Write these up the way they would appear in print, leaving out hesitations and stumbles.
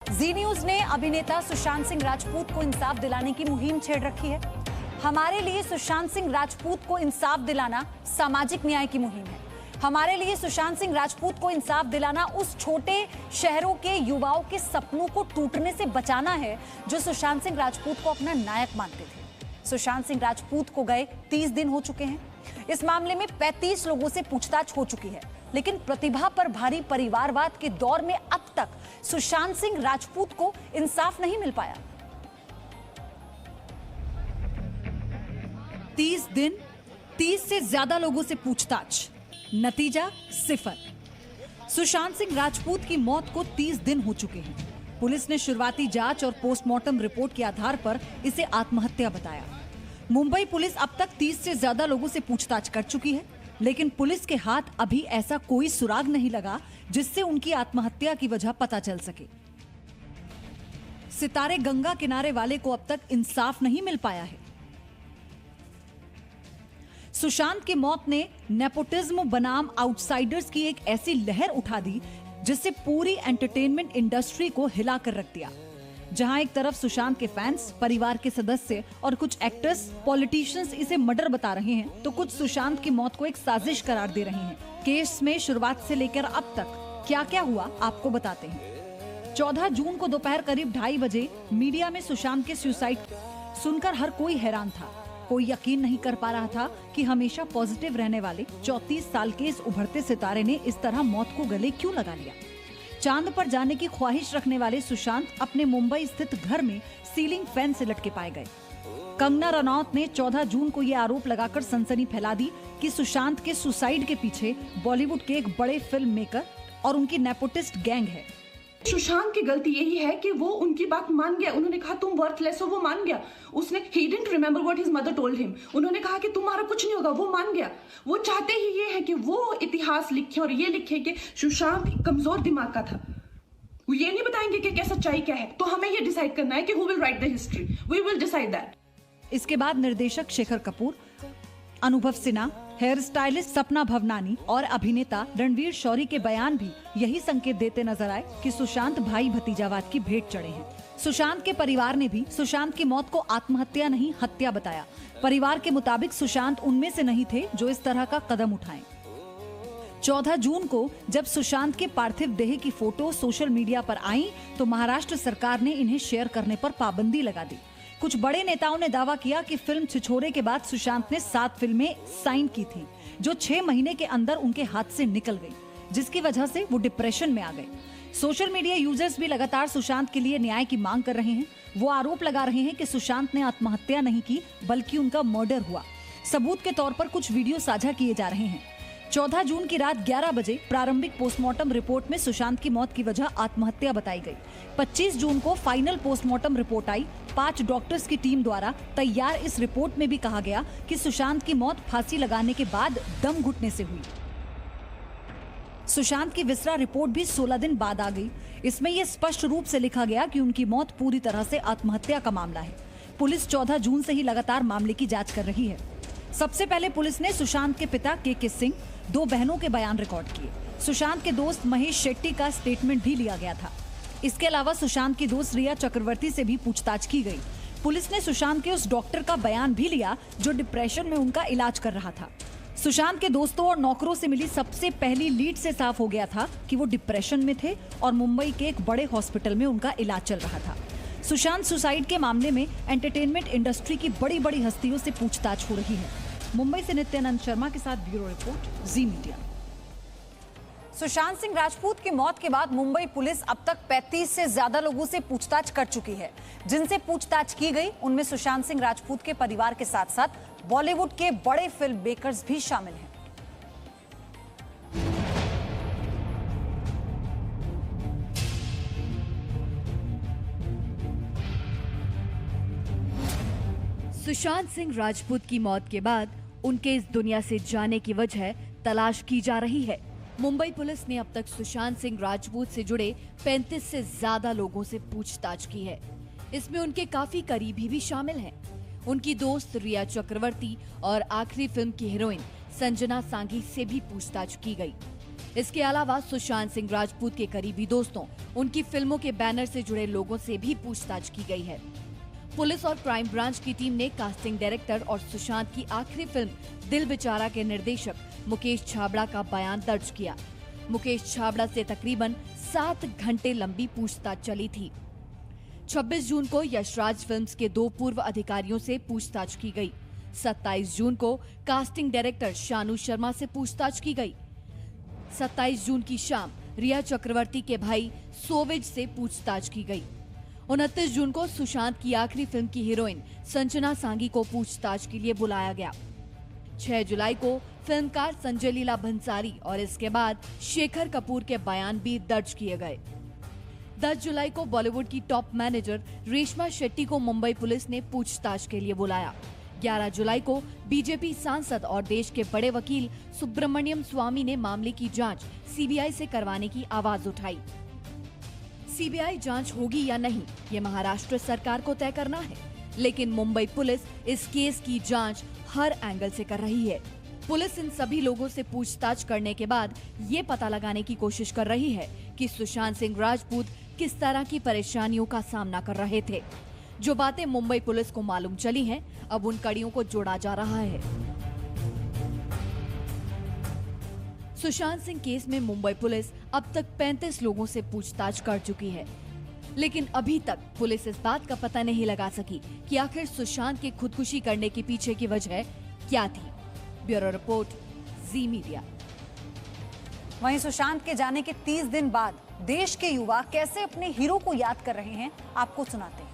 जी news ने अभिनेता सुशांत सिंह राजपूत को इंसाफ दिलाने की मुहिम छेड़ रखी है। हमारे लिए सुशांत सिंह राजपूत को इंसाफ दिलाना सामाजिक न्याय की मुहिम है। हमारे लिए सुशांत सिंह राजपूत को इंसाफ दिलाना उस छोटे शहरों के युवाओं के सपनों को टूटने से बचाना है जो सुशांत सिंह राजपूत को अपना नायक मानते थे। सुशांत सिंह राजपूत को गए 30 दिन हो चुके हैं। इस मामले में 35 लोगों से पूछताछ हो चुकी है, लेकिन प्रतिभा पर भारी परिवारवाद के दौर में अब तक सुशांत सिंह राजपूत को इंसाफ नहीं मिल पाया। 30 दिन, 30 से ज्यादा लोगों से पूछताछ, नतीजा 0। सुशांत सिंह राजपूत की मौत को 30 दिन हो चुके हैं। पुलिस ने शुरुआती जांच और पोस्टमार्टम रिपोर्ट के आधार पर इसे आत्महत्या बताया। मुंबई पुलिस अब तक 30 से ज्यादा लोगों से पूछताछ कर चुकी है, लेकिन पुलिस के हाथ अभी ऐसा कोई सुराग नहीं लगा जिससे उनकी आत्महत्या की वजह पता चल सके। सितारे गंगा किनारे वाले को अब तक इंसाफ नहीं मिल पाया है। सुशांत की मौत ने नेपोटिज्म बनाम आउटसाइडर्स की एक ऐसी लहर उठा दी जिससे पूरी एंटरटेनमेंट इंडस्ट्री को हिलाकर रख दिया। जहां एक तरफ सुशांत के फैंस, परिवार के सदस्य और कुछ एक्टर्स, पॉलिटिशियंस इसे मर्डर बता रहे हैं, तो कुछ सुशांत की मौत को एक साजिश करार दे रहे हैं। केस में शुरुआत से लेकर अब तक क्या क्या हुआ आपको बताते हैं। 14 जून को दोपहर करीब 2:30 बजे मीडिया में सुशांत के सुसाइड सुनकर हर कोई हैरान था। कोई यकीन नहीं कर पा रहा था कि हमेशा पॉजिटिव रहने वाले 34 साल के इस उभरते सितारे ने इस तरह मौत को गले क्यों लगा लिया। चांद पर जाने की ख्वाहिश रखने वाले सुशांत अपने मुंबई स्थित घर में सीलिंग फैन से लटके पाए गए। कंगना रनौत ने 14 जून को यह आरोप लगाकर सनसनी फैला दी कि सुशांत के सुसाइड के पीछे बॉलीवुड के एक बड़े फिल्म मेकर और उनकी नेपोटिस्ट गैंग है। सुशांत की गलती यही है कि वो उनकी बात मान गया। उन्होंने कहा तुम वर्थलेस हो, वो मान गया। उसने he didn't remember what his mother told him। उन्होंने कहा कि तुम्हारा कुछ नहीं होगा, वो मान गया। वो चाहते ही ये है कि वो इतिहास लिखे और ये लिखे कि सुशांत कमजोर दिमाग का था। वो ये नहीं बताएंगे कि क्या सच्चाई क्या है। तो हमें ये डिसाइड करना है कि who will write the history। We will decide that। इसके बाद निर्देशक शेखर कपूर, अनुभव सिन्हा, हेयर स्टाइलिस्ट सपना भवनानी और अभिनेता रणवीर शौरी के बयान भी यही संकेत देते नजर आए कि सुशांत भाई भतीजावाद की भेंट चढ़े हैं। सुशांत के परिवार ने भी सुशांत की मौत को आत्महत्या नहीं हत्या बताया। परिवार के मुताबिक सुशांत उनमें से नहीं थे जो इस तरह का कदम उठाएं। 14 जून को जब सुशांत के पार्थिव देह की फोटो सोशल मीडिया पर आई तो महाराष्ट्र सरकार ने इन्हें शेयर करने पर पाबंदी लगा दी। कुछ बड़े नेताओं ने दावा किया कि फिल्म छिछोरे के बाद सुशांत ने 7 फिल्में साइन की थी जो 6 महीने के अंदर उनके हाथ से निकल गई, जिसकी वजह से वो डिप्रेशन में आ गए। सोशल मीडिया यूजर्स भी लगातार सुशांत के लिए न्याय की मांग कर रहे हैं। वो आरोप लगा रहे हैं कि सुशांत ने आत्महत्या नहीं की बल्कि उनका मर्डर हुआ। सबूत के तौर पर कुछ वीडियो साझा किए जा रहे हैं। 14 जून की रात 11 बजे प्रारंभिक पोस्टमार्टम रिपोर्ट में सुशांत की मौत की वजह आत्महत्या बताई गई। 25 जून को फाइनल पोस्टमार्टम रिपोर्ट आई। 5 डॉक्टर्स की टीम द्वारा तैयार इस रिपोर्ट में भी कहा गया कि सुशांत की मौत फांसी लगाने के बाद दम घुटने से हुई। सुशांत की विसरा रिपोर्ट भी 16 दिन बाद आ गई। इसमें यह स्पष्ट रूप से लिखा गया कि उनकी मौत पूरी तरह से आत्महत्या का मामला है। पुलिस 14 जून से ही लगातार मामले की जांच कर रही है। सबसे पहले पुलिस ने सुशांत के पिता के सिंह, 2 बहनों के बयान रिकॉर्ड किए। सुशांत के दोस्त महेश शेट्टी का स्टेटमेंट भी लिया गया था। इसके अलावा सुशांत की दोस्त रिया चक्रवर्ती से भी पूछताछ की गई। पुलिस ने सुशांत के उस डॉक्टर का बयान भी लिया जो डिप्रेशन में उनका इलाज कर रहा था। सुशांत के दोस्तों और नौकरों से मिली सबसे पहली लीड से साफ हो गया था कि वो डिप्रेशन में थे और मुंबई के एक बड़े हॉस्पिटल में उनका इलाज चल रहा था। सुशांत सुसाइड के मामले में एंटरटेनमेंट इंडस्ट्री की बड़ी बड़ी हस्तियों से पूछताछ हो रही है। मुंबई से नित्यानंद शर्मा के साथ ब्यूरो रिपोर्ट, जी मीडिया। सुशांत सिंह राजपूत की मौत के बाद मुंबई पुलिस अब तक 35 से ज्यादा लोगों से पूछताछ कर चुकी है। जिनसे पूछताछ की गई उनमें सुशांत सिंह राजपूत के परिवार के साथ साथ बॉलीवुड के बड़े फिल्म मेकर्स भी शामिल हैं। सुशांत सिंह राजपूत की मौत के बाद उनके इस दुनिया से जाने की वजह तलाश की जा रही है। मुंबई पुलिस ने अब तक सुशांत सिंह राजपूत से जुड़े 35 से ज्यादा लोगों से पूछताछ की है। इसमें उनके काफी करीबी भी शामिल हैं। उनकी दोस्त रिया चक्रवर्ती और आखिरी फिल्म की हीरोइन संजना सांघी से भी पूछताछ की गई। इसके अलावा सुशांत सिंह राजपूत के करीबी दोस्तों, उनकी फिल्मों के बैनर से जुड़े लोगों से भी पूछताछ की गई है। पुलिस और क्राइम ब्रांच की टीम ने कास्टिंग डायरेक्टर और सुशांत की आखिरी फिल्म दिल बेचारा के निर्देशक मुकेश छाबड़ा का बयान दर्ज किया। मुकेश छाबड़ा से तकरीबन 7 घंटे लंबी पूछताछ चली थी। 26 जून को यशराज फिल्म्स के 2 पूर्व अधिकारियों से पूछताछ की गई। 27 जून को कास्टिंग डायरेक्टर शानू शर्मा से पूछताछ की गई। 27 जून की शाम रिया चक्रवर्ती के भाई सोविज से पूछताछ की गई। 29 जून को सुशांत की आखिरी फिल्म की हीरोइन संजना सांगी को पूछताछ के लिए बुलाया गया। 6 जुलाई को फिल्मकार संजय लीला भंसारी और इसके बाद शेखर कपूर के बयान भी दर्ज किए गए। 10 जुलाई को बॉलीवुड की टॉप मैनेजर रेशमा शेट्टी को मुंबई पुलिस ने पूछताछ के लिए बुलाया। 11 जुलाई को बीजेपी सांसद और देश के बड़े वकील सुब्रमण्यम स्वामी ने मामले की जांच सीबीआई से करवाने की आवाज उठाई। सीबीआई जांच होगी या नहीं, ये महाराष्ट्र सरकार को तय करना है, लेकिन मुंबई पुलिस इस केस की जांच हर एंगल से कर रही है। पुलिस इन सभी लोगों से पूछताछ करने के बाद ये पता लगाने की कोशिश कर रही है कि सुशांत सिंह राजपूत किस तरह की परेशानियों का सामना कर रहे थे। जो बातें मुंबई पुलिस को मालूम चली हैं, अब उन कड़ियों को जोड़ा जा रहा है। सुशांत सिंह केस में मुंबई पुलिस अब तक 35 लोगों से पूछताछ कर चुकी है, लेकिन अभी तक पुलिस इस बात का पता नहीं लगा सकी कि आखिर सुशांत के खुदकुशी करने के पीछे की वजह क्या थी। ब्यूरो रिपोर्ट, जी मीडिया। वहीं सुशांत के जाने के 30 दिन बाद देश के युवा कैसे अपने हीरो को याद कर रहे हैं, आपको सुनाते हैं।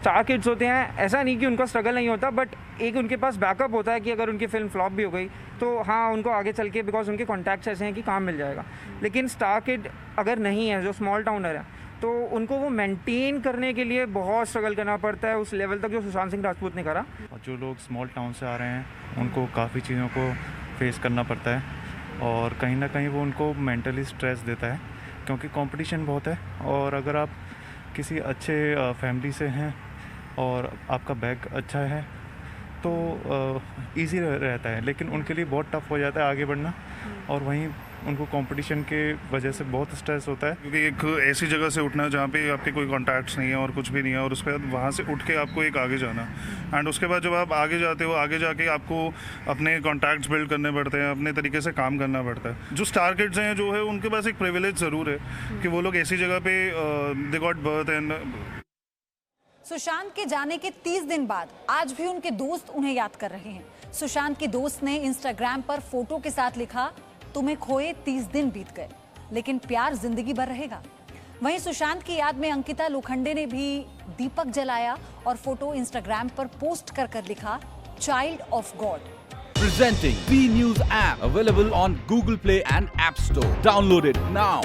स्टार किड्स होते हैं, ऐसा नहीं कि उनका स्ट्रगल नहीं होता, बट एक उनके पास बैकअप होता है कि अगर उनकी फिल्म फ्लॉप भी हो गई तो हाँ, उनको आगे चल के, बिकॉज उनके कॉन्टैक्ट्स ऐसे हैं कि काम मिल जाएगा। लेकिन स्टार किड अगर नहीं है, जो स्मॉल टाउनर है, तो उनको वो मेंटेन करने के लिए बहुत स्ट्रगल करना पड़ता है उस लेवल तक जो सुशांत सिंह राजपूत ने करा। और जो लोग स्मॉल टाउन से आ रहे हैं उनको काफ़ी चीज़ों को फेस करना पड़ता है और कहीं ना कहीं वो उनको मेंटली स्ट्रेस देता है, क्योंकि कंपटीशन बहुत है। और अगर आप किसी अच्छे फैमिली से हैं और आपका बैक अच्छा है तो इजी रहता है, लेकिन उनके लिए बहुत टफ हो जाता है आगे बढ़ना। और वहीं उनको कंपटीशन के वजह से बहुत स्ट्रेस होता है, क्योंकि एक ऐसी जगह से उठना जहाँ पे आपके कोई कॉन्टैक्ट्स नहीं है और कुछ भी नहीं है, और उसके बाद वहाँ से उठ के आपको एक आगे जाना, एंड उसके बाद जब आप आगे जाते हो, आगे जाके आपको अपने कॉन्टैक्ट्स बिल्ड करने पड़ते हैं, अपने तरीके से काम करना पड़ता है। जो स्टार किड्स हैं जो है उनके पास एक प्रिविलेज ज़रूर है कि वो लोग ऐसी जगह पे they got birth. And Sushant के जाने के 30 दिन बाद आज भी उनके दोस्त उन्हें याद कर रहे हैं। सुशांत के दोस्त ने इंस्टाग्राम पर फोटो के साथ लिखा, तुम्हें खोए 30 दिन बीत गए, लेकिन प्यार जिंदगी भर रहेगा। वहीं सुशांत की याद में अंकिता लोखंडे ने भी दीपक जलाया और फोटो इंस्टाग्राम पर पोस्ट कर लिखा, child of God. Presenting B News app, available on Google Play and App Store. Download it now.